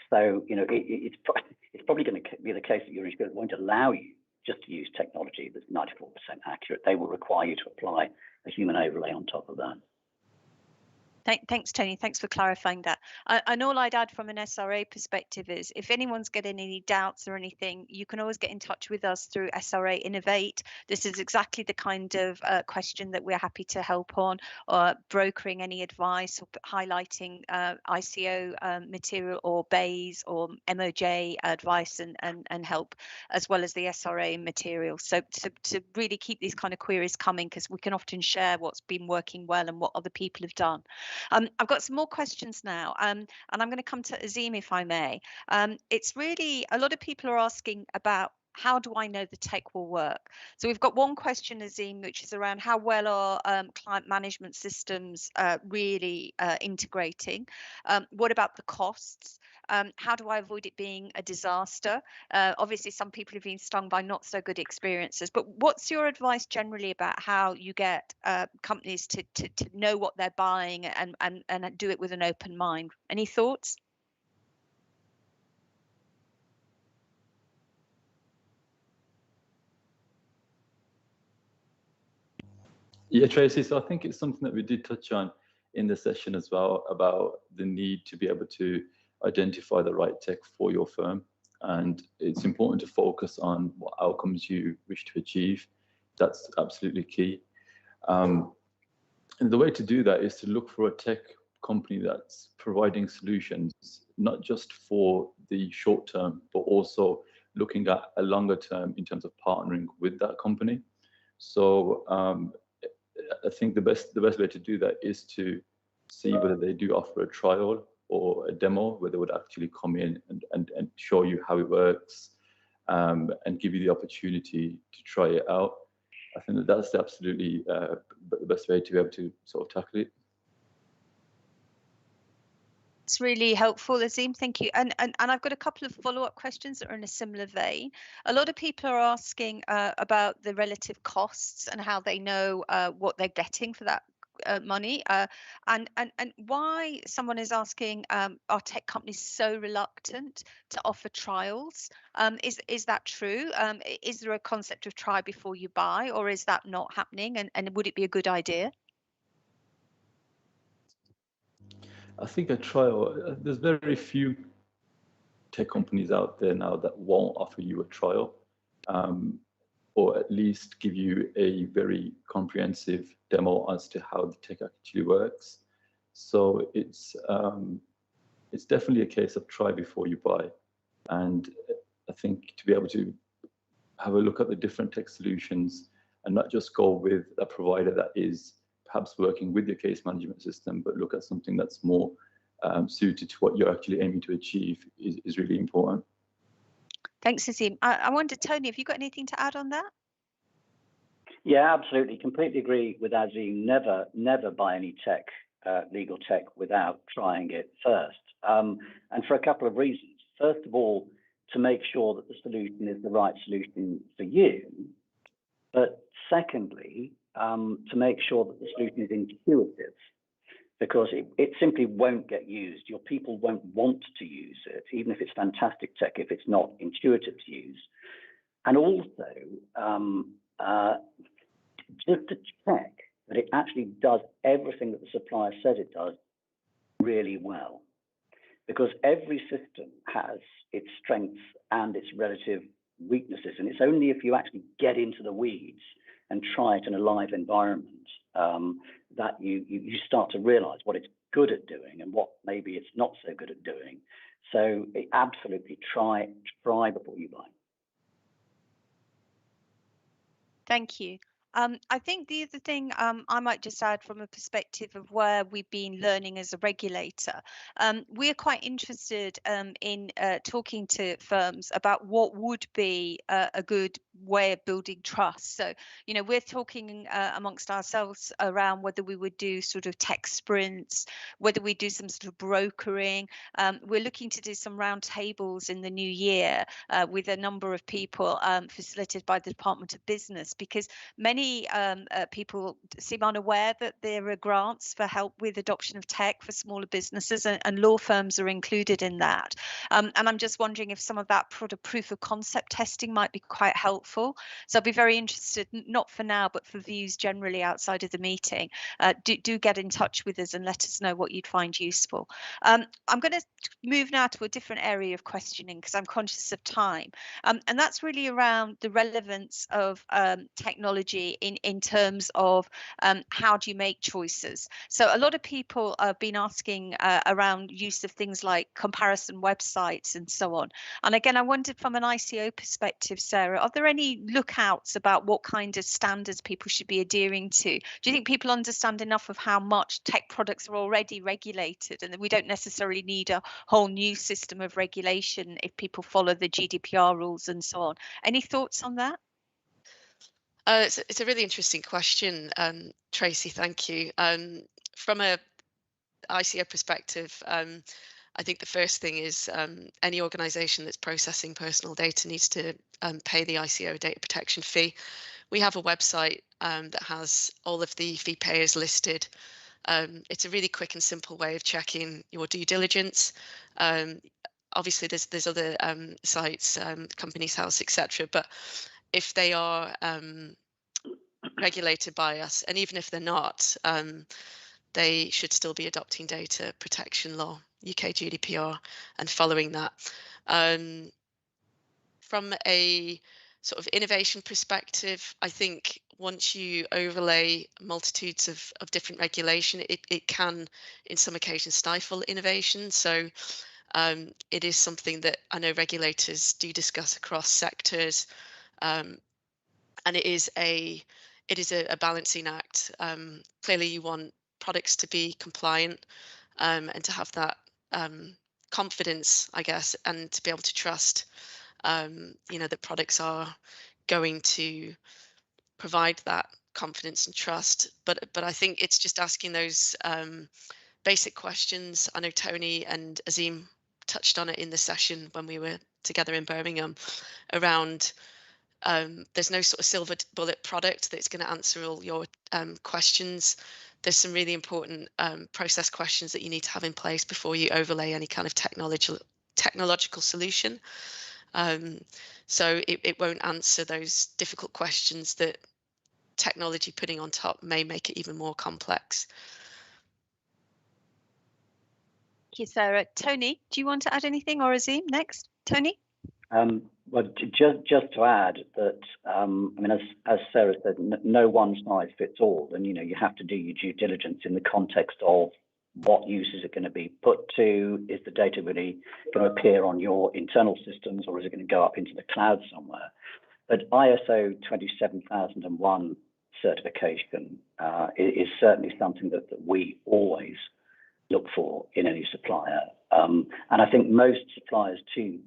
So, it's probably going to be the case that your insurer won't allow you just to use technology that's 94% accurate. They will require you to apply a human overlay on top of that. Thanks, Tony. Thanks for clarifying that. And all I'd add from an SRA perspective is, if anyone's getting any doubts or anything, you can always get in touch with us through SRA Innovate. This is exactly the kind of question that we're happy to help on, or brokering any advice or highlighting ICO material or BAYS or MOJ advice and help, as well as the SRA material. So to really keep these kind of queries coming, because we can often share what's been working well and what other people have done. I've got some more questions now, and I'm going to come to Azim, if I may. It's really, a lot of people are asking about, how do I know the tech will work? So we've got one question, Azim, which is around how well are client management systems really integrating? What about the costs? How do I avoid it being a disaster? Obviously, some people have been stung by not so good experiences, but what's your advice generally about how you get companies to know what they're buying and do it with an open mind? Any thoughts? Yeah, Tracy, so I think it's something that we did touch on in the session as well, about the need to be able to identify the right tech for your firm. And it's important to focus on what outcomes you wish to achieve. That's absolutely key. And the way to do that is to look for a tech company that's providing solutions, not just for the short term, but also looking at a longer term in terms of partnering with that company. So I think the best way to do that is to see whether they do offer a trial or a demo where they would actually come in and show you how it works, and give you the opportunity to try it out. I think that's absolutely the best way to be able to sort of tackle it. It's really helpful, Azim. Thank you. And I've got a couple of follow-up questions that are in a similar vein. A lot of people are asking about the relative costs and how they know what they're getting for that money, and why someone is asking, are tech companies so reluctant to offer trials? Is that true? Is there a concept of try before you buy, or is that not happening? And would it be a good idea? I think a trial, there's very few tech companies out there now that won't offer you a trial, or at least give you a very comprehensive demo as to how the tech actually works. So it's definitely a case of try before you buy. And I think to be able to have a look at the different tech solutions and not just go with a provider that is perhaps working with your case management system, but look at something that's more suited to what you're actually aiming to achieve is really important. Thanks, Azim. I wonder, Tony, have you got anything to add on that? Yeah, absolutely. Completely agree with Azim. Never buy any tech, legal tech, without trying it first. And for a couple of reasons. First of all, to make sure that the solution is the right solution for you. But secondly, to make sure that the solution is intuitive, because it simply won't get used. Your people won't want to use it, even if it's fantastic tech, if it's not intuitive to use. And also, just to check that it actually does everything that the supplier says it does really well. Because every system has its strengths and its relative weaknesses. And it's only if you actually get into the weeds and try it in a live environment that you start to realize what it's good at doing and what maybe it's not so good at doing. So absolutely try before you buy. Thank you. I think the other thing I might just add from a perspective of where we've been learning as a regulator, we're quite interested in talking to firms about what would be a good way of building trust. So, you know, we're talking amongst ourselves around whether we would do sort of tech sprints, whether we do some sort of brokering. We're looking to do some round tables in the new year with a number of people facilitated by the Department of Business, because many people seem unaware that there are grants for help with adoption of tech for smaller businesses, and law firms are included in that. And I'm just wondering if some of that proof of concept testing might be quite helpful. So I'd be very interested, not for now, but for views generally outside of the meeting. Do get in touch with us and let us know what you'd find useful. I'm going to move now to a different area of questioning because I'm conscious of time. And that's really around the relevance of technology in terms of how do you make choices. So a lot of people have been asking around use of things like comparison websites and so on. And again, I wondered from an ICO perspective, Sarah, are there any lookouts about what kind of standards people should be adhering to? Do you think people understand enough of how much tech products are already regulated and that we don't necessarily need a whole new system of regulation if people follow the GDPR rules and so on? Any thoughts on that? It's a really interesting question, Tracy. Thank you. From a ICO perspective, I think the first thing is any organisation that's processing personal data needs to pay the ICO data protection fee. We have a website that has all of the fee payers listed. It's a really quick and simple way of checking your due diligence. Obviously, there's other sites, Companies House, etc. But if they are regulated by us, and even if they're not, they should still be adopting data protection law, UK GDPR, and following that. From a sort of innovation perspective, I think once you overlay multitudes of different regulation, it can, in some occasions, stifle innovation. So it is something that I know regulators do discuss across sectors, and it is a balancing act. Clearly, you want products to be compliant and to have that confidence, I guess, and to be able to trust that products are going to provide that confidence and trust. But I think it's just asking those basic questions. I know Tony and Azim touched on it in the session when we were together in Birmingham around there's no sort of silver bullet product that's going to answer all your questions. There's some really important process questions that you need to have in place before you overlay any kind of technological solution. So it won't answer those difficult questions that technology putting on top may make it even more complex. Thank you, Sarah. Tony, do you want to add anything, or Azim next? Tony? Well, just to add that, I mean, as Sarah said, no one size fits all, and you have to do your due diligence in the context of what uses are going to be put to. Is the data really going to appear on your internal systems, or is it going to go up into the cloud somewhere? But ISO 27001 certification is certainly something that we always look for in any supplier, and I think most suppliers too.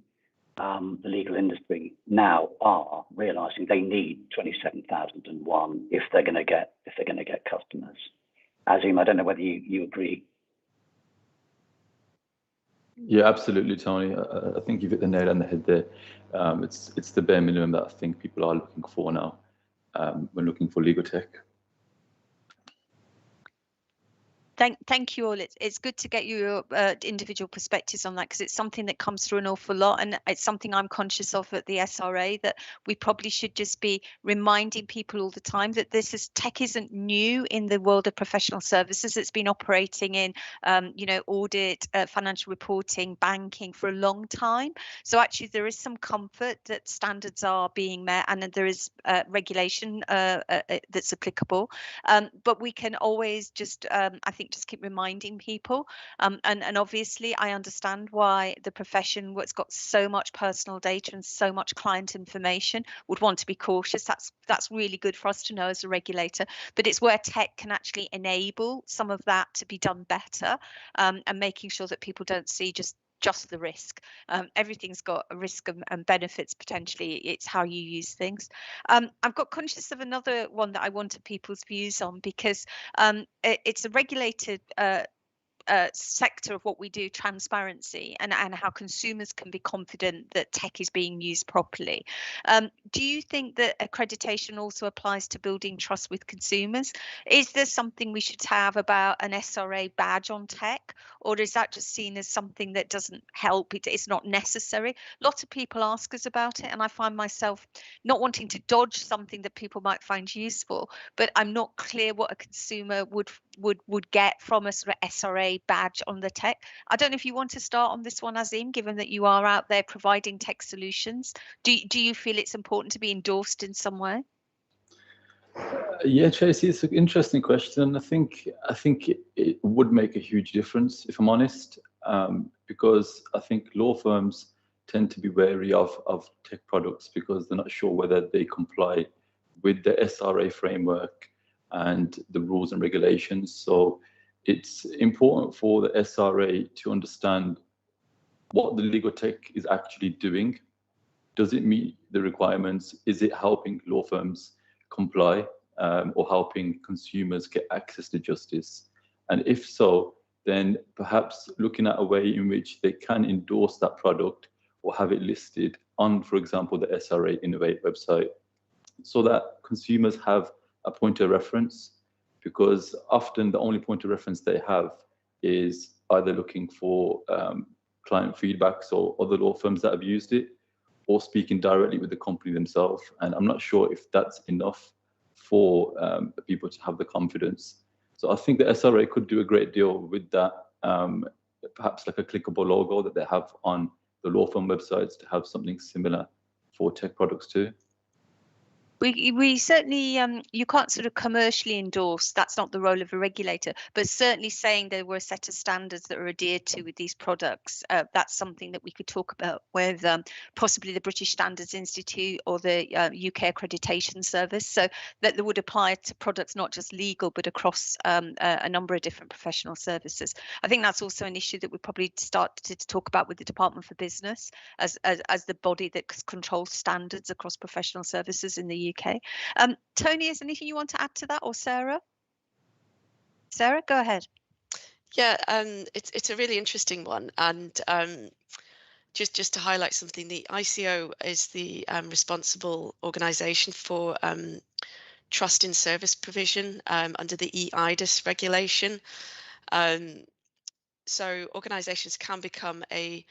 The legal industry now are realizing they need 27001 if they're going to get customers. Azim, I don't know whether you agree. Yeah, absolutely, Tony. I think you've hit the nail on the head there. It's the bare minimum that I think people are looking for now when looking for legal tech. Thank you all. It's good to get your individual perspectives on that, because it's something that comes through an awful lot, and it's something I'm conscious of at the SRA, that we probably should just be reminding people all the time that tech isn't new in the world of professional services. It's been operating in audit, financial reporting, banking for a long time. So actually there is some comfort that standards are being met, and that there is regulation that's applicable. But we can always just I think just keep reminding people, and obviously I understand why the profession, what's got so much personal data and so much client information, would want to be cautious. That's really good for us to know as a regulator, but it's where tech can actually enable some of that to be done better, and making sure that people don't see just the risk. Everything's got a risk and benefits potentially. It's how you use things. I've got conscious of another one that I wanted people's views on, because it's a regulated sector of what we do, transparency, and how consumers can be confident that tech is being used properly. Do you think that accreditation also applies to building trust with consumers? Is there something we should have about an SRA badge on tech, or is that just seen as something that doesn't help? It's not necessary. Lots of people ask us about it, and I find myself not wanting to dodge something that people might find useful, but I'm not clear what a consumer would get from a sort of SRA badge on the tech. I don't know if you want to start on this one, Azim, given that you are out there providing tech solutions. Do you feel it's important to be endorsed in some way? Yeah, Tracy, it's an interesting question. I think it would make a huge difference, if I'm honest, because I think law firms tend to be wary of tech products because they're not sure whether they comply with the SRA framework and the rules and regulations. So it's important for the SRA to understand what the legal tech is actually doing. Does it meet the requirements? Is it helping law firms comply, or helping consumers get access to justice? And if so, then perhaps looking at a way in which they can endorse that product or have it listed on, for example, the SRA Innovate website, so that consumers have a point of reference, because often the only point of reference they have is either looking for client feedbacks or other law firms that have used it, or speaking directly with the company themselves. And I'm not sure if that's enough for people to have the confidence. So I think the SRA could do a great deal with that, perhaps like a clickable logo that they have on the law firm websites, to have something similar for tech products too. We certainly you can't sort of commercially endorse. That's not the role of a regulator, but certainly saying there were a set of standards that are adhered to with these products. That's something that we could talk about with possibly the British Standards Institute or the UK Accreditation Service, so that they would apply to products not just legal but across a number of different professional services. I think that's also an issue that we probably started to talk about with the Department for Business as the body that controls standards across professional services in the UK. Tony, is there anything you want to add to that, or Sarah? Sarah, go ahead. Yeah, it's a really interesting one, and just to highlight something, the ICO is the responsible organisation for trust in service provision under the EIDAS regulation. So organisations can become a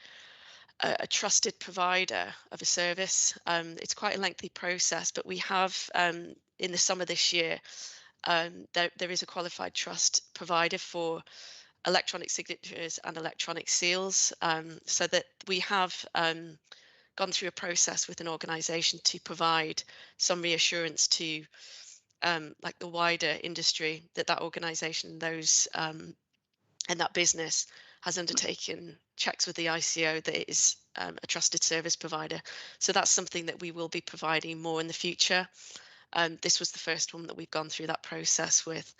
trusted provider of a service. It's quite a lengthy process, but we have in the summer this year, there is a qualified trust provider for electronic signatures and electronic seals, so that we have gone through a process with an organisation to provide some reassurance to like the wider industry that organisation, those and that business has undertaken checks with the ICO that it is a trusted service provider. So that's something that we will be providing more in the future. This was the first one that we've gone through that process with.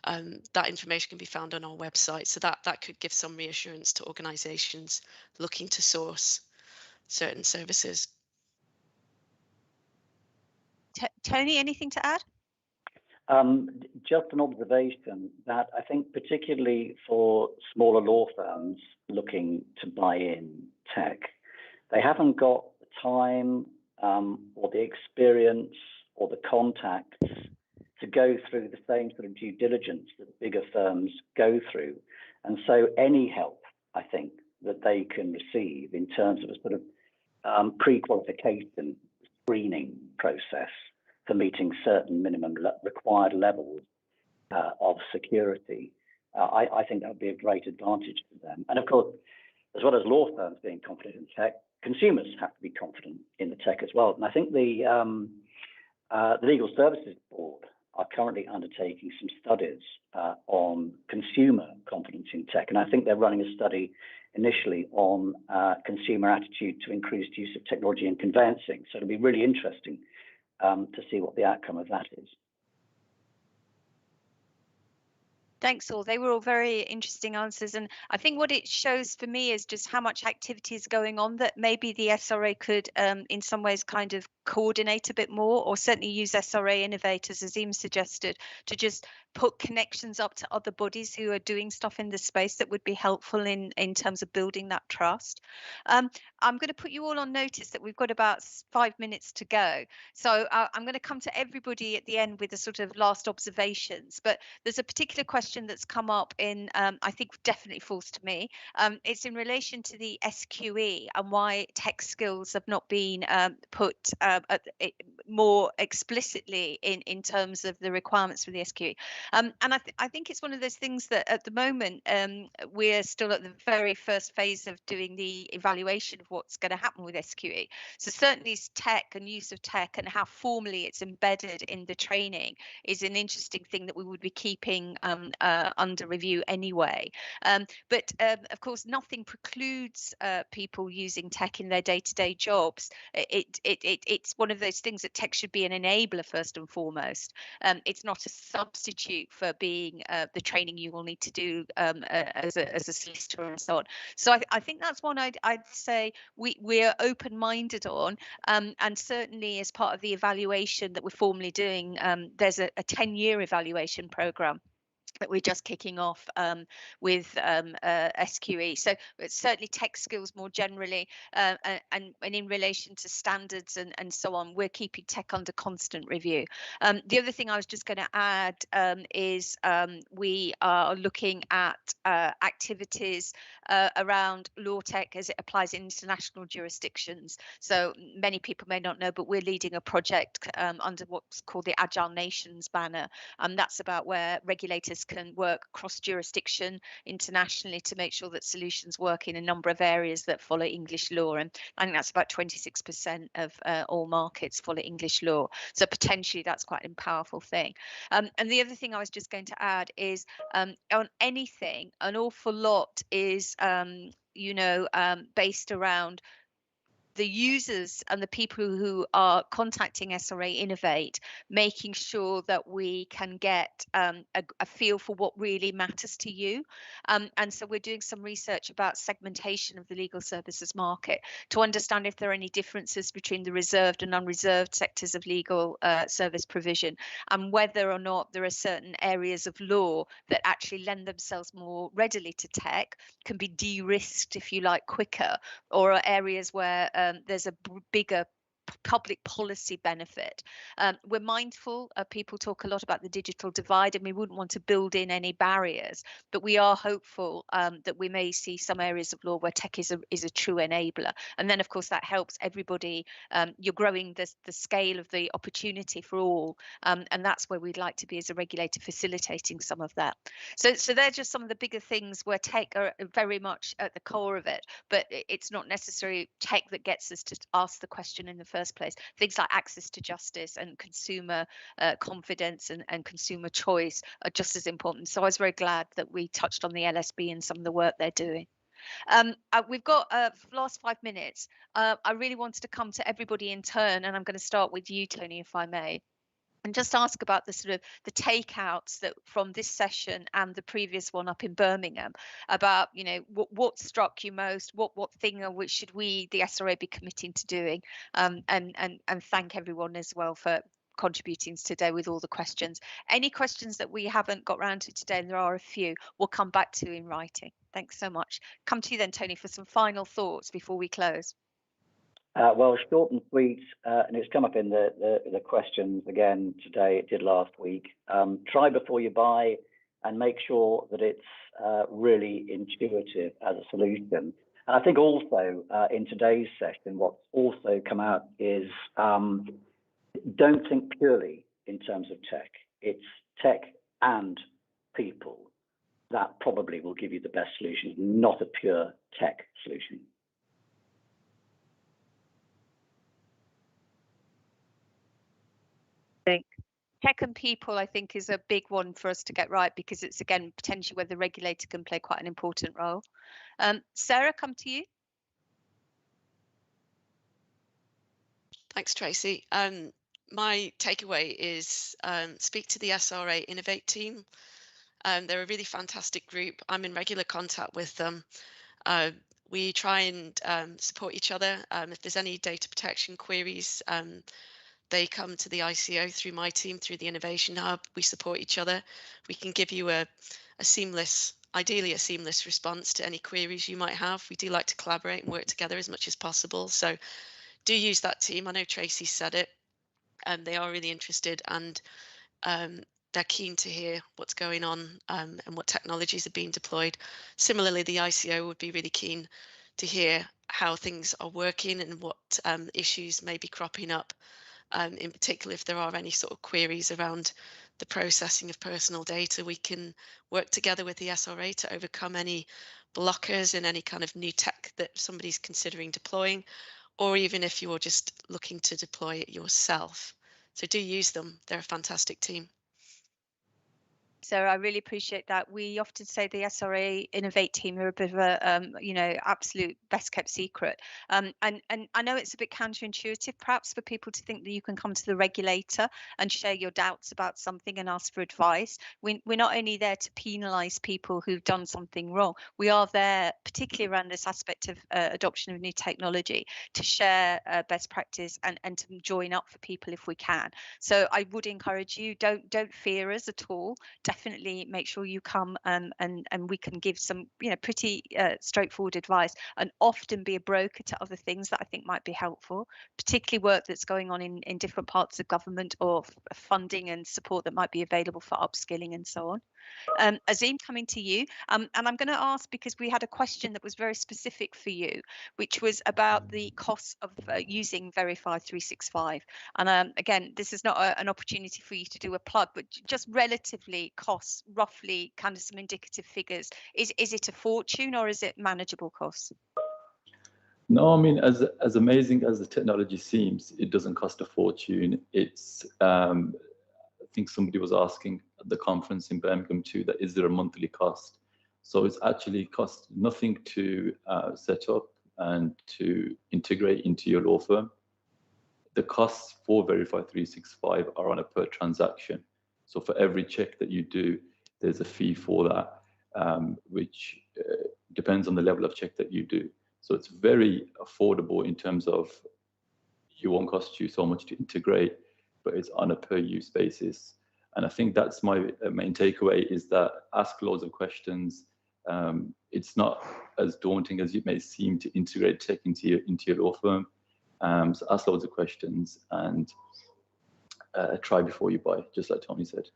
That information can be found on our website, so that could give some reassurance to organisations looking to source certain services. Tony, anything to add? Just an observation that I think particularly for smaller law firms looking to buy in tech, they haven't got the time or the experience or the contacts to go through the same sort of due diligence that bigger firms go through. And so any help, I think, that they can receive in terms of a sort of pre-qualification screening process for meeting certain minimum required levels of security, I think that would be a great advantage for them. And of course, as well as law firms being confident in tech, consumers have to be confident in the tech as well. And I think the Legal Services Board are currently undertaking some studies on consumer confidence in tech. And I think they're running a study initially on consumer attitude to increased use of technology in conveyancing. So it'll be really interesting to see what the outcome of that is. Thanks all. They were all very interesting answers. And I think what it shows for me is just how much activity is going on that maybe the SRA could in some ways kind of coordinate a bit more, or certainly use SRA innovators, as Azim suggested, to just put connections up to other bodies who are doing stuff in the space that would be helpful in terms of building that trust. I'm going to put you all on notice that we've got about 5 minutes to go. So I'm going to come to everybody at the end with the sort of last observations. But there's a particular question that's come up in, I think definitely falls to me. It's in relation to the SQE and why tech skills have not been put more explicitly in terms of the requirements for the SQE. And I think it's one of those things that at the moment we're still at the very first phase of doing the evaluation of what's going to happen with SQE. So certainly tech and use of tech and how formally it's embedded in the training is an interesting thing that we would be keeping under review anyway. But of course, nothing precludes people using tech in their day-to-day jobs. It's one of those things that tech should be an enabler first and foremost. It's not a substitute for being the training you will need to do as a solicitor and so on. So I think that's one I'd say we're open-minded on, and certainly as part of the evaluation that we're formally doing, there's a 10-year evaluation program that we're just kicking off with SQE. So it's certainly tech skills more generally, and in relation to standards and so on, we're keeping tech under constant review. The other thing I was just going to add is we are looking at activities around law tech as it applies in international jurisdictions. So many people may not know, but we're leading a project under what's called the Agile Nations banner, and that's about where regulators this can work cross jurisdiction internationally to make sure that solutions work in a number of areas that follow English law. And I think that's about 26% of all markets follow English law. So potentially that's quite a powerful thing. And the other thing I was just going to add is on anything, an awful lot is based around the users and the people who are contacting SRA Innovate, making sure that we can get a feel for what really matters to you. And so we're doing some research about segmentation of the legal services market to understand if there are any differences between the reserved and unreserved sectors of legal service provision, and whether or not there are certain areas of law that actually lend themselves more readily to tech, can be de-risked, if you like, quicker, or are areas where there's a bigger public policy benefit. We're mindful, people talk a lot about the digital divide, and we wouldn't want to build in any barriers, but we are hopeful that we may see some areas of law where tech is a true enabler. And then, of course, that helps everybody. You're growing the scale of the opportunity for all, and that's where we'd like to be as a regulator, facilitating some of that. So they're just some of the bigger things where tech are very much at the core of it, but it's not necessarily tech that gets us to ask the question in the first place. Things like access to justice and consumer confidence and consumer choice are just as important. So I was very glad that we touched on the LSB and some of the work they're doing. We've got last 5 minutes. I really wanted to come to everybody in turn, and I'm going to start with you, Tony, if I may, and just ask about the sort of the takeouts that from this session and the previous one up in Birmingham, about what struck you most, what thing which should we, the SRA, be committing to doing, and thank everyone as well for contributing today with all the questions. Any questions that we haven't got round to today, and there are a few, we'll come back to in writing. Thanks so much. Come to you then, Tony, for some final thoughts before we close. Well, short and sweet, and it's come up in the questions again today. It did last week. Try before you buy, and make sure that it's really intuitive as a solution. And I think also in today's session, what's also come out is don't think purely in terms of tech. It's tech and people that probably will give you the best solution, not a pure tech solution. Tech and people, I think, is a big one for us to get right, because it's, again, potentially where the regulator can play quite an important role. Sarah, come to you. Thanks, Tracy. My takeaway is speak to the SRA Innovate team. They're a really fantastic group. I'm in regular contact with them. We try and support each other. If there's any data protection queries, they come to the ICO through my team, through the Innovation Hub. We support each other. We can give you a seamless, ideally a seamless response to any queries you might have. We do like to collaborate and work together as much as possible. So do use that team. I know Tracy said it, and they are really interested, and they're keen to hear what's going on and what technologies are being deployed. Similarly, the ICO would be really keen to hear how things are working and what issues may be cropping up. In particular, if there are any sort of queries around the processing of personal data, we can work together with the SRA to overcome any blockers and any kind of new tech that somebody's considering deploying, or even if you're just looking to deploy it yourself. So do use them. They're a fantastic team. Sarah, I really appreciate that. We often say the SRA Innovate team are a bit of a, absolute best kept secret. And I know it's a bit counterintuitive, perhaps, for people to think that you can come to the regulator and share your doubts about something and ask for advice. We're not only there to penalise people who've done something wrong, we are there, particularly around this aspect of adoption of new technology, to share best practice and to join up for people if we can. So I would encourage you, don't fear us at all. Definitely make sure you come and we can give some pretty straightforward advice, and often be a broker to other things that I think might be helpful, particularly work that's going on in different parts of government, or funding and support that might be available for upskilling and so on. Azim, coming to you, and I'm going to ask because we had a question that was very specific for you, which was about the costs of using Verify 365. And again, this is not an opportunity for you to do a plug, but just relatively costs, roughly kind of some indicative figures. Is it a fortune or is it manageable costs? No, I mean, as amazing as the technology seems, it doesn't cost a fortune. It's, I think somebody was asking at the conference in Birmingham too, that is there a monthly cost? So it's actually cost nothing to set up and to integrate into your law firm. The costs for Verify 365 are on a per transaction. So for every check that you do, there's a fee for that, which depends on the level of check that you do. So it's very affordable in terms of it won't cost you so much to integrate, but it's on a per use basis. And I think that's my main takeaway, is that ask loads of questions. It's not as daunting as it may seem to integrate tech into your law firm. So ask loads of questions and try before you buy, just like Tony said.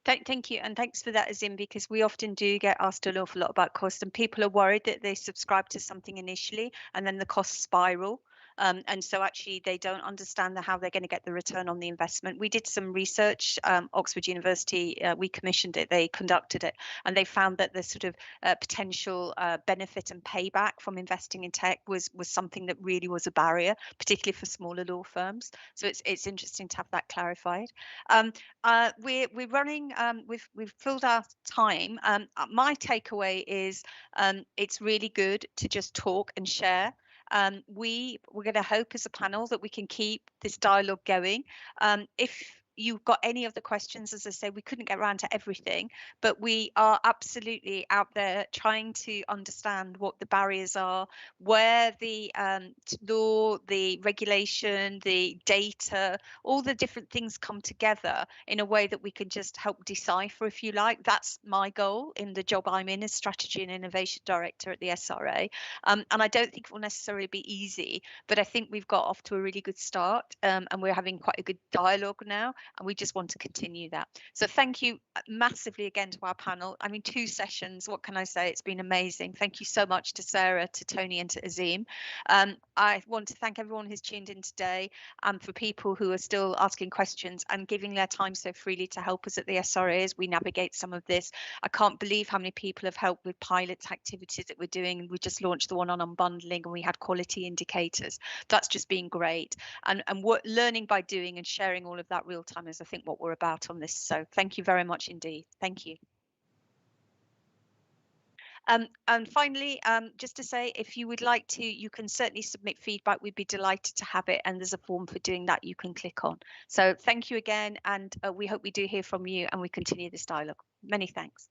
Thank you, and thanks for that, Azim, because we often do get asked an awful lot about cost, and people are worried that they subscribe to something initially and then the costs spiral. And so actually they don't understand how they're going to get the return on the investment. We did some research, Oxford University, we commissioned it, they conducted it, and they found that the sort of potential benefit and payback from investing in tech was something that really was a barrier, particularly for smaller law firms. So it's interesting to have that clarified. We're running, we've filled our time. My takeaway is it's really good to just talk and share. We're going to hope as a panel that we can keep this dialogue going. If you've got any other questions, as I say, we couldn't get around to everything, but we are absolutely out there trying to understand what the barriers are, where the law, the regulation, the data, all the different things come together in a way that we can just help decipher, if you like. That's my goal in the job I'm in as Strategy and Innovation Director at the SRA. And I don't think it will necessarily be easy, but I think we've got off to a really good start, and we're having quite a good dialogue now, and we just want to continue that. So thank you massively again to our panel. I mean, 2 sessions, what can I say? It's been amazing. Thank you so much to Sarah, to Tony, and to Azim. I want to thank everyone who's tuned in today, and for people who are still asking questions and giving their time so freely to help us at the SRA as we navigate some of this. I can't believe how many people have helped with pilot activities that we're doing. We just launched the one on unbundling, and we had quality indicators. That's just been great. And learning by doing and sharing all of that real time is, I think, what we're about on this. So thank you very much indeed. Thank you. And finally, just to say, if you would like to, you can certainly submit feedback. We'd be delighted to have it. And there's a form for doing that you can click on. So thank you again. And we hope we do hear from you and we continue this dialogue. Many thanks.